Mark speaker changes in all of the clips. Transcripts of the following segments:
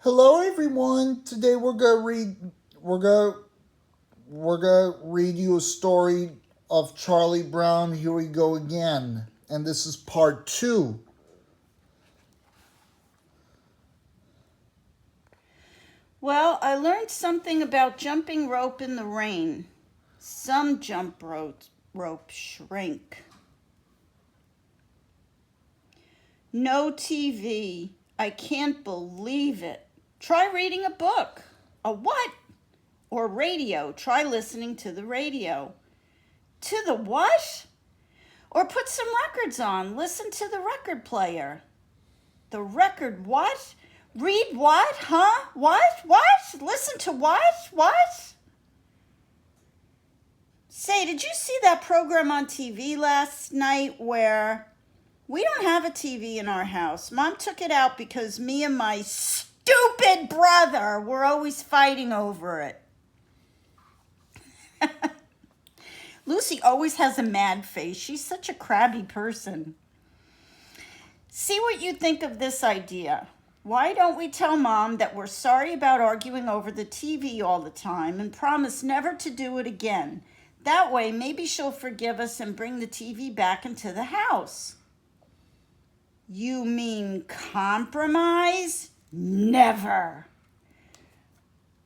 Speaker 1: Hello, everyone. Today we're gonna we're gonna read you a story of Charlie Brown. Here we go again, and this is part two.
Speaker 2: Well, I learned something about jumping rope in the rain. Some rope shrink. No TV. I can't believe it. Try reading a book. A what? Or radio. Try listening to the radio. To the what? Or put some records on. Listen to the record player. The record what? Read what? Huh? What? What? Listen to what? What? Say, did you see that program on TV last night where we don't have a TV in our house? Mom took it out because me and my stupid brother were always fighting over it. Lucy always has a mad face. She's such a crabby person. See what you think of this idea. Why don't we tell Mom that we're sorry about arguing over the TV all the time and promise never to do it again? That way, maybe she'll forgive us and bring the TV back into the house. You mean compromise? Never.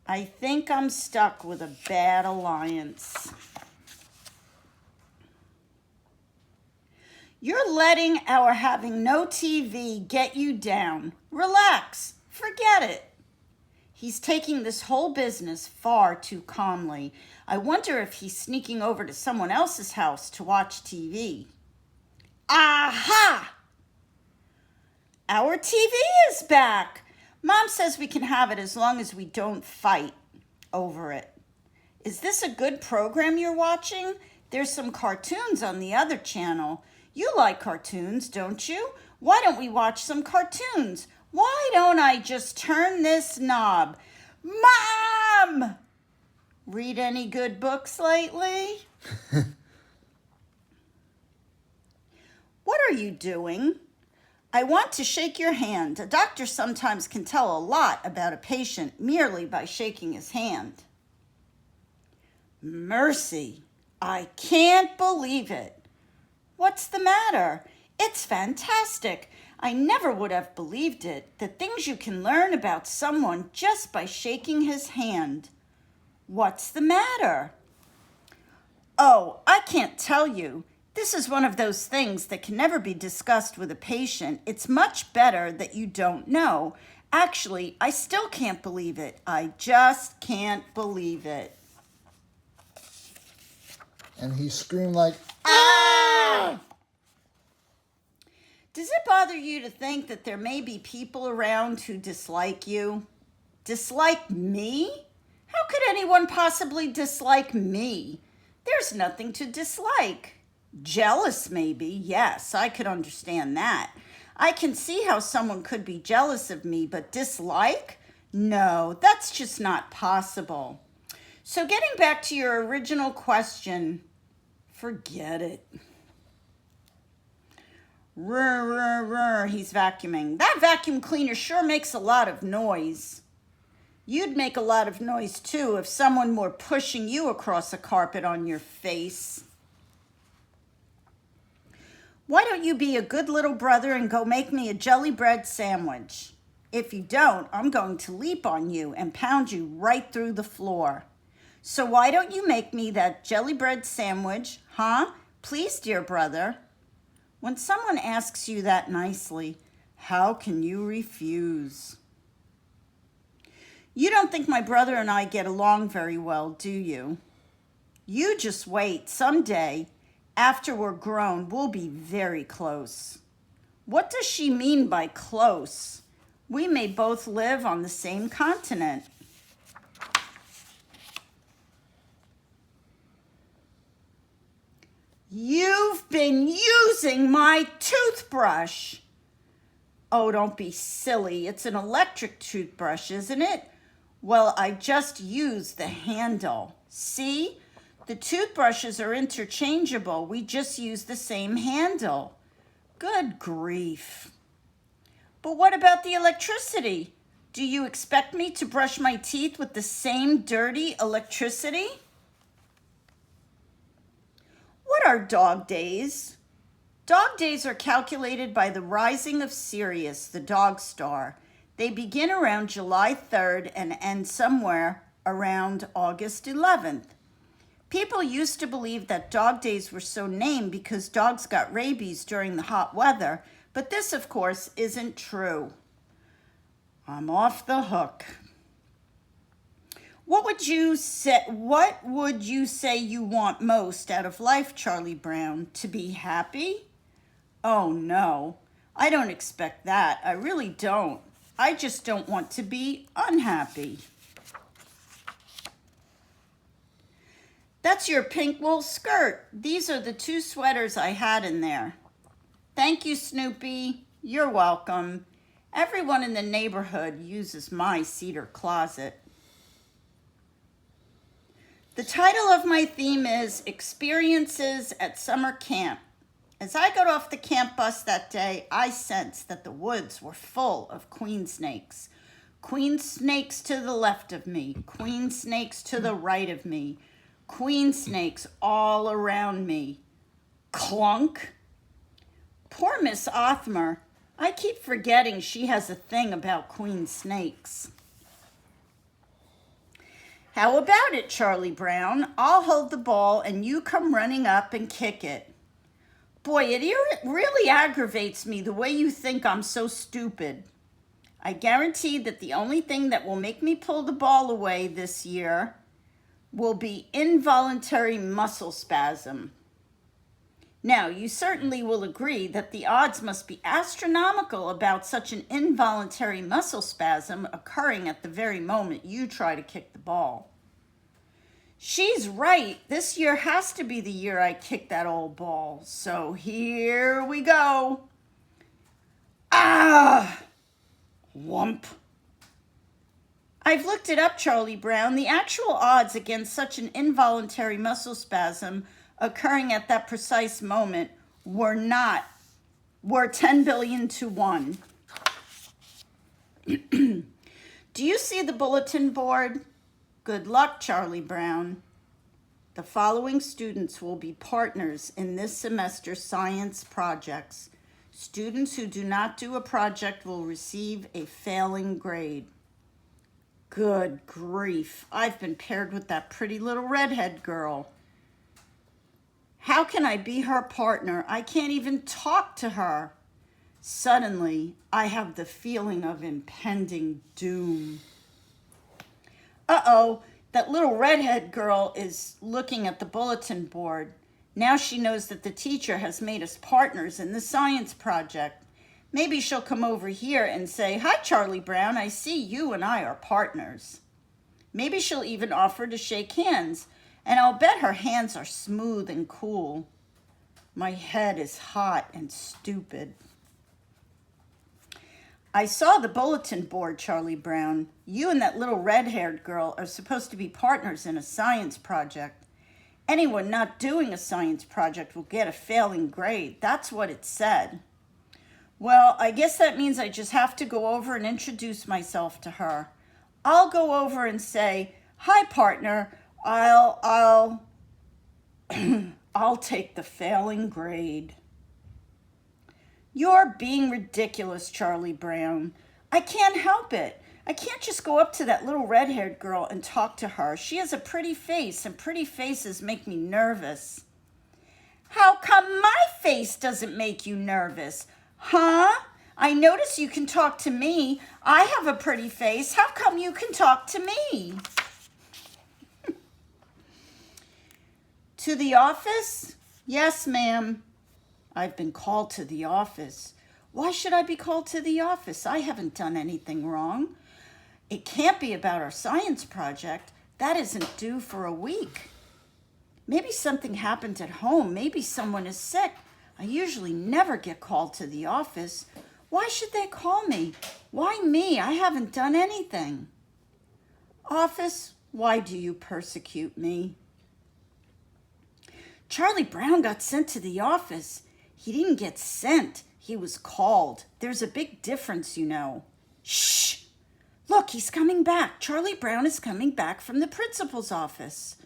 Speaker 2: I think I'm stuck with a bad alliance. You're letting our having no TV get you down. Relax. Forget it. He's taking this whole business far too calmly. I wonder if he's sneaking over to someone else's house to watch TV. Aha! Our TV is back. Mom says we can have it as long as we don't fight over it. Is this a good program you're watching? There's some cartoons on the other channel. You like cartoons, don't you? Why don't we watch some cartoons? Why don't I just turn this knob? Mom! Read any good books lately? What are you doing? I want to shake your hand. A doctor sometimes can tell a lot about a patient merely by shaking his hand. Mercy, I can't believe it. What's the matter? It's fantastic. I never would have believed it. The things you can learn about someone just by shaking his hand. What's the matter? Oh, I can't tell you. This is one of those things that can never be discussed with a patient. It's much better that you don't know. Actually, I still can't believe it. I just can't believe it.
Speaker 1: And he screamed like,
Speaker 2: Ah! Does it bother you to think that there may be people around who dislike you? Dislike me? How could anyone possibly dislike me? There's nothing to dislike. Jealous, maybe. Yes, I could understand that. I can see how someone could be jealous of me, but dislike? No, that's just not possible. So getting back to your original question, forget it. Rrr, he's vacuuming. That vacuum cleaner sure makes a lot of noise. You'd make a lot of noise too if someone were pushing you across a carpet on your face. Why don't you be a good little brother and go make me a jelly bread sandwich? If you don't, I'm going to leap on you and pound you right through the floor. So why don't you make me that jelly bread sandwich, huh? Please, dear brother. When someone asks you that nicely, how can you refuse? You don't think my brother and I get along very well, do you? You just wait. Someday, after we're grown, we'll be very close. What does she mean by close? We may both live on the same continent. You've been using my toothbrush. Oh, don't be silly. It's an electric toothbrush, isn't it? Well, I just used the handle. See? The toothbrushes are interchangeable. We just use the same handle. Good grief. But what about the electricity? Do you expect me to brush my teeth with the same dirty electricity? What are dog days? Dog days are calculated by the rising of Sirius, the dog star. They begin around July 3rd and end somewhere around August 11th. People used to believe that dog days were so named because dogs got rabies during the hot weather, but this, of course, isn't true. I'm off the hook. What would you say you want most out of life, Charlie Brown? To be happy? Oh no, I don't expect that. I really don't. I just don't want to be unhappy. That's your pink wool skirt. These are the 2 sweaters I had in there. Thank you, Snoopy. You're welcome. Everyone in the neighborhood uses my cedar closet. The title of my theme is Experiences at Summer Camp. As I got off the camp bus that day, I sensed that the woods were full of queen snakes. Queen snakes to the left of me, queen snakes to the right of me, queen snakes all around me. Clunk. Poor Miss Othmer. I keep forgetting she has a thing about queen snakes. How about it, Charlie Brown? I'll hold the ball and you come running up and kick it. Boy, it really aggravates me the way you think I'm so stupid. I guarantee that the only thing that will make me pull the ball away this year will be involuntary muscle spasm. Now, you certainly will agree that the odds must be astronomical about such an involuntary muscle spasm occurring at the very moment you try to kick the ball. She's right. This year has to be the year I kick that old ball. So here we go. Ah! Whump. I've looked it up, Charlie Brown. The actual odds against such an involuntary muscle spasm occurring at that precise moment were 10 billion to 1. Do you see the bulletin board? Good luck, Charlie Brown. The following students will be partners in this semester's science projects. Students who do not do a project will receive a failing grade. Good grief, I've been paired with that pretty little redhead girl. How can I be her partner? I can't even talk to her. Suddenly, I have the feeling of impending doom. Uh-oh, that little redhead girl is looking at the bulletin board. Now she knows that the teacher has made us partners in the science project. Maybe she'll come over here and say, "Hi, Charlie Brown, I see you and I are partners." Maybe she'll even offer to shake hands, and I'll bet her hands are smooth and cool. My head is hot and stupid. I saw the bulletin board, Charlie Brown. You and that little red-haired girl are supposed to be partners in a science project. Anyone not doing a science project will get a failing grade. That's what it said. Well, I guess that means I just have to go over and introduce myself to her. I'll go over and say, "Hi, partner. I'll take the failing grade." You're being ridiculous, Charlie Brown. I can't help it. I can't just go up to that little red-haired girl and talk to her. She has a pretty face, and pretty faces make me nervous. How come my face doesn't make you nervous? Huh? I notice you can talk to me. I have a pretty face. How come you can talk to me? To the office? Yes, ma'am. I've been called to the office. Why should I be called to the office? I haven't done anything wrong. It can't be about our science project. That isn't due for a week. Maybe something happened at home. Maybe someone is sick. I usually never get called to the office. Why should they call me? Why me? I haven't done anything. Office, why do you persecute me? Charlie Brown got sent to the office. He didn't get sent. He was called. There's a big difference, you know. Shh! Look, he's coming back. Charlie Brown is coming back from the principal's office.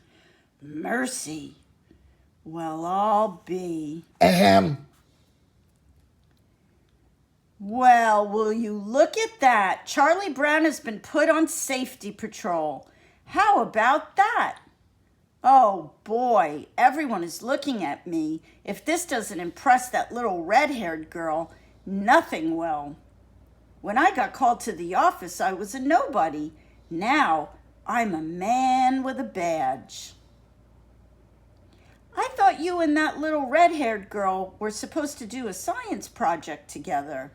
Speaker 2: Mercy. Well, I'll be.
Speaker 1: Ahem.
Speaker 2: Well, will you look at that? Charlie Brown has been put on safety patrol. How about that? Oh boy, everyone is looking at me. If this doesn't impress that little red-haired girl, nothing will. When I got called to the office, I was a nobody. Now, I'm a man with a badge. I thought you and that little red-haired girl were supposed to do a science project together.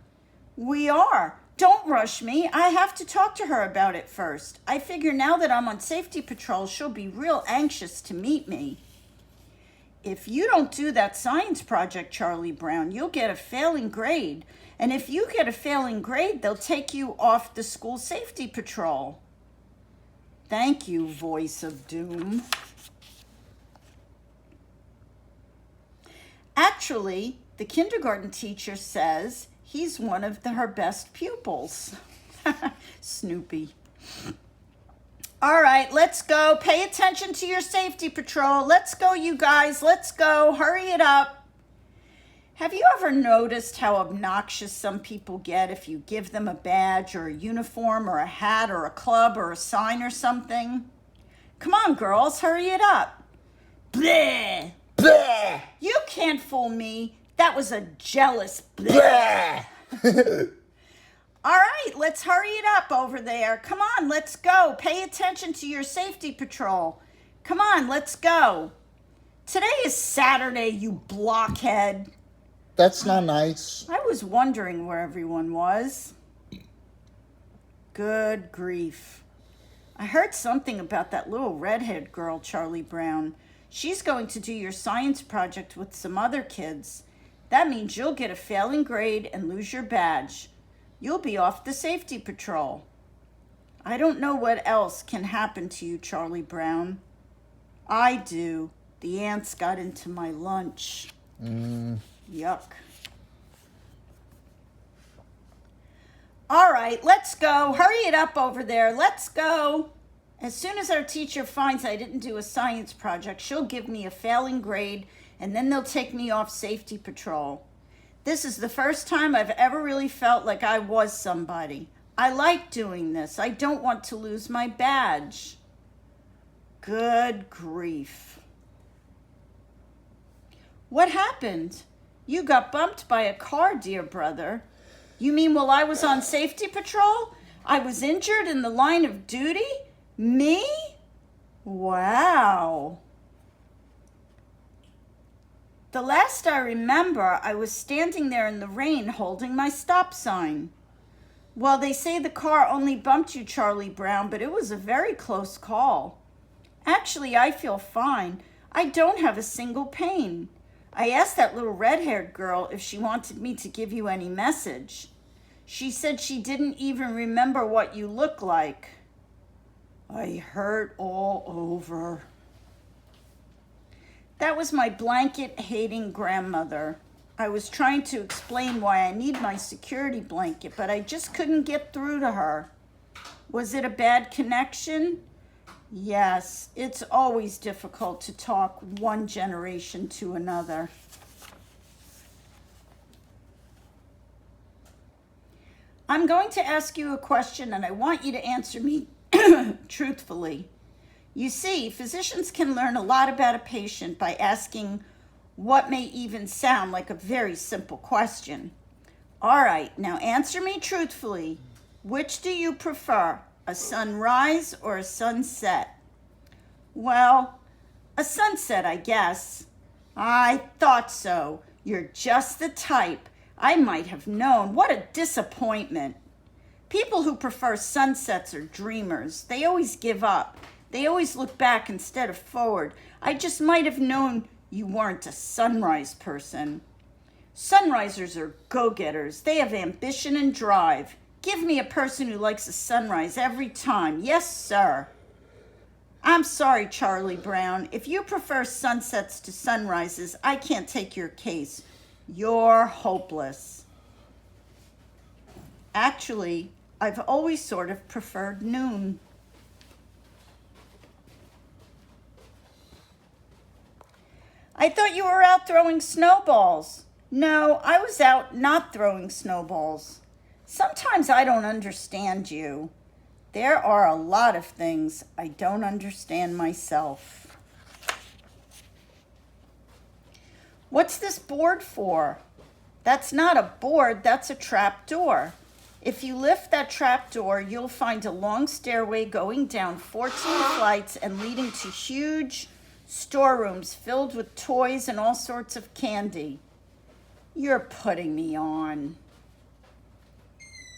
Speaker 2: We are. Don't rush me. I have to talk to her about it first. I figure now that I'm on safety patrol, she'll be real anxious to meet me. If you don't do that science project, Charlie Brown, you'll get a failing grade. And if you get a failing grade, they'll take you off the school safety patrol. Thank you, voice of doom. Actually, the kindergarten teacher says he's one of her best pupils. Snoopy. All right, let's go. Pay attention to your safety patrol. Let's go, you guys. Let's go. Hurry it up. Have you ever noticed how obnoxious some people get if you give them a badge or a uniform or a hat or a club or a sign or something? Come on, girls, hurry it up. Bleh.
Speaker 1: Bleh.
Speaker 2: You can't fool me. That was a jealous bleh.
Speaker 1: Bleh.
Speaker 2: All right, let's hurry it up over there. Come on, let's go. Pay attention to your safety patrol. Come on, let's go. Today is Saturday, you blockhead.
Speaker 1: That's not nice.
Speaker 2: I was wondering where everyone was. Good grief. I heard something about that little redhead girl, Charlie Brown. She's going to do your science project with some other kids. That means you'll get a failing grade and lose your badge. You'll be off the safety patrol. I don't know what else can happen to you, Charlie Brown. I do. The ants got into my lunch. Yuck. All right, let's go. Hurry it up over there. Let's go. As soon as our teacher finds I didn't do a science project, she'll give me a failing grade, and then they'll take me off safety patrol. This is the first time I've ever really felt like I was somebody. I like doing this. I don't want to lose my badge. Good grief. What happened? You got bumped by a car, dear brother. You mean while I was on safety patrol? I was injured in the line of duty? Me? Wow. The last I remember, I was standing there in the rain holding my stop sign. Well, they say the car only bumped you, Charlie Brown, but it was a very close call. Actually, I feel fine. I don't have a single pain. I asked that little red-haired girl if she wanted me to give you any message. She said she didn't even remember what you look like. I hurt all over. That was my blanket-hating grandmother. I was trying to explain why I need my security blanket, but I just couldn't get through to her. Was it a bad connection? Yes, it's always difficult to talk one generation to another. I'm going to ask you a question, and I want you to answer me truthfully. You see, physicians can learn a lot about a patient by asking what may even sound like a very simple question. All right, now answer me truthfully. Which do you prefer, a sunrise or a sunset? Well, a sunset, I guess. I thought so. You're just the type. I might have known. What a disappointment. People who prefer sunsets are dreamers. They always give up. They always look back instead of forward. I just might have known you weren't a sunrise person. Sunrisers are go-getters. They have ambition and drive. Give me a person who likes a sunrise every time. Yes, sir. I'm sorry, Charlie Brown. If you prefer sunsets to sunrises, I can't take your case. You're hopeless. Actually, I've always sort of preferred noon. I thought you were out throwing snowballs. No, I was out not throwing snowballs. Sometimes I don't understand you. There are a lot of things I don't understand myself. What's this board for? That's not a board, that's a trap door. If you lift that trap door, you'll find a long stairway going down 14 flights and leading to huge storerooms filled with toys and all sorts of candy. You're putting me on.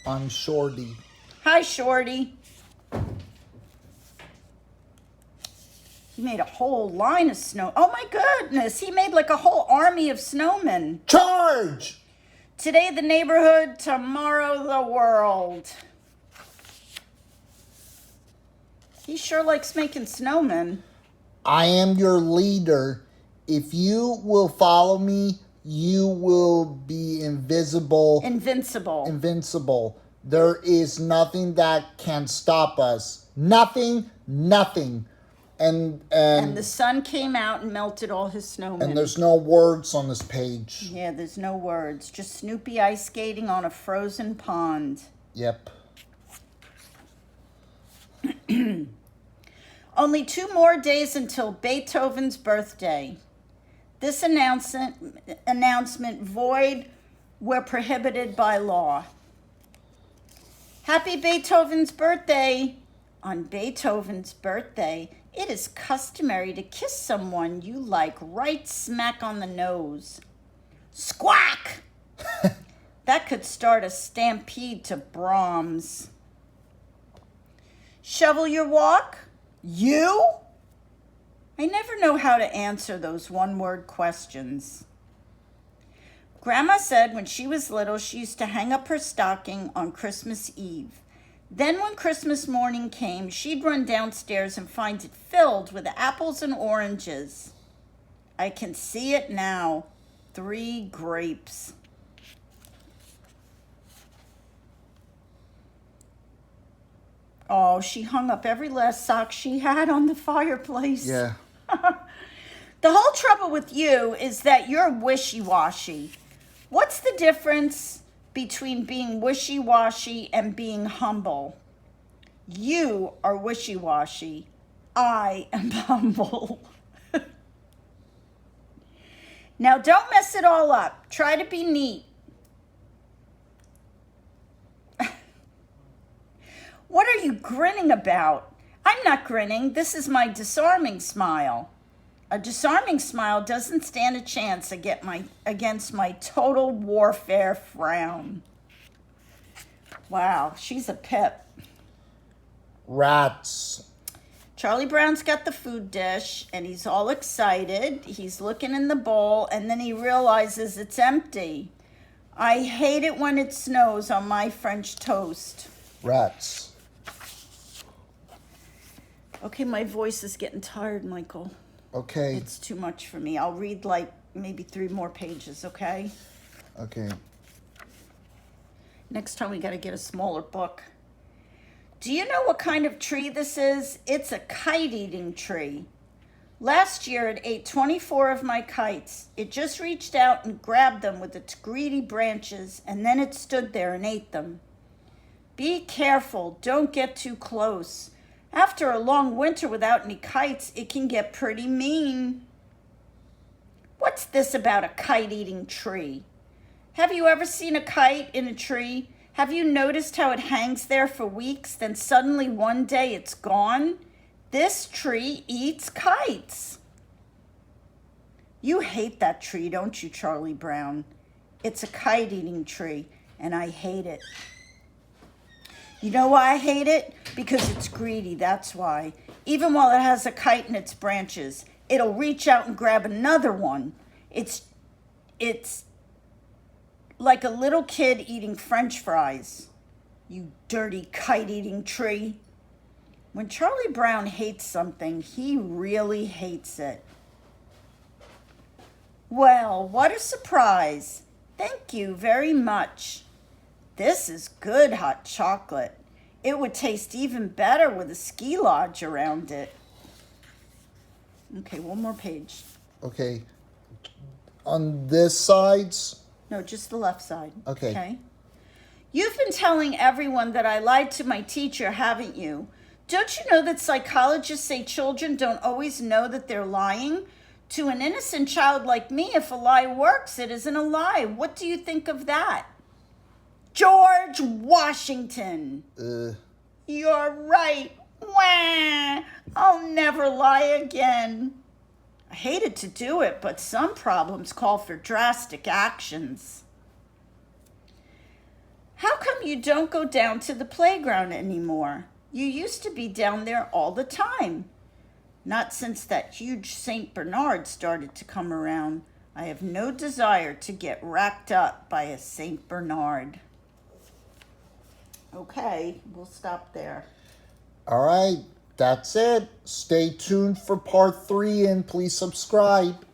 Speaker 1: I'm Shorty.
Speaker 2: Hi, Shorty. He made a whole line of snow. Oh my goodness, he made like a whole army of snowmen.
Speaker 1: Charge!
Speaker 2: Today the neighborhood, tomorrow the world. He sure likes making snowmen.
Speaker 1: I am your leader. If you will follow me, you will be invisible. Invincible. There is nothing that can stop us. Nothing. And
Speaker 2: the sun came out and melted all his snowmen.
Speaker 1: And there's no words on this page.
Speaker 2: Yeah, there's no words. Just Snoopy ice skating on a frozen pond.
Speaker 1: Yep.
Speaker 2: Only 2 more days until Beethoven's birthday. This announcement void where prohibited by law. Happy Beethoven's birthday! On Beethoven's birthday, it is customary to kiss someone you like right smack on the nose. Squawk! That could start a stampede to Brahms. Shovel your walk? You? I never know how to answer those one-word questions. Grandma said when she was little, she used to hang up her stocking on Christmas Eve. Then when Christmas morning came, she'd run downstairs and find it filled with apples and oranges. I can see it now. 3 grapes. Oh, she hung up every last sock she had on the fireplace.
Speaker 1: Yeah.
Speaker 2: The whole trouble with you is that you're wishy-washy. What's the difference between being wishy-washy and being humble? You are wishy-washy. I am humble. Now don't mess it all up. Try to be neat. What are you grinning about? I'm not grinning. This is my disarming smile. A disarming smile doesn't stand a chance against my total warfare frown. Wow, she's a pip.
Speaker 1: Rats.
Speaker 2: Charlie Brown's got the food dish, and he's all excited. He's looking in the bowl, and then he realizes it's empty. I hate it when it snows on my French toast.
Speaker 1: Rats.
Speaker 2: Okay, my voice is getting tired, Michael.
Speaker 1: Okay.
Speaker 2: It's too much for me. I'll read like maybe 3 more pages, okay?
Speaker 1: Okay.
Speaker 2: Next time we got to get a smaller book. Do you know what kind of tree this is? It's a kite-eating tree. Last year it ate 24 of my kites. It just reached out and grabbed them with its greedy branches, and then it stood there and ate them. Be careful. Don't get too close. After a long winter without any kites, it can get pretty mean. What's this about a kite-eating tree? Have you ever seen a kite in a tree? Have you noticed how it hangs there for weeks, then suddenly one day it's gone? This tree eats kites. You hate that tree, don't you, Charlie Brown? It's a kite-eating tree, and I hate it. You know why I hate it? Because it's greedy, that's why. Even while it has a kite in its branches, it'll reach out and grab another one. It's like a little kid eating French fries. You dirty kite-eating tree. When Charlie Brown hates something, he really hates it. Well, what a surprise. Thank you very much. This is good hot chocolate. It would taste even better with a ski lodge around it. Okay, one more page.
Speaker 1: Okay. On this side's?
Speaker 2: No, just the left side.
Speaker 1: Okay.
Speaker 2: You've been telling everyone that I lied to my teacher, haven't you? Don't you know that psychologists say children don't always know that they're lying? To an innocent child like me, if a lie works, it isn't a lie. What do you think of that? George Washington. You're right. Wah! I'll never lie again. I hated to do it, but some problems call for drastic actions. How come you don't go down to the playground anymore? You used to be down there all the time. Not since that huge St. Bernard started to come around. I have no desire to get racked up by a St. Bernard. Okay, we'll stop there.
Speaker 1: All right, that's it. Stay tuned for part 3 and please subscribe.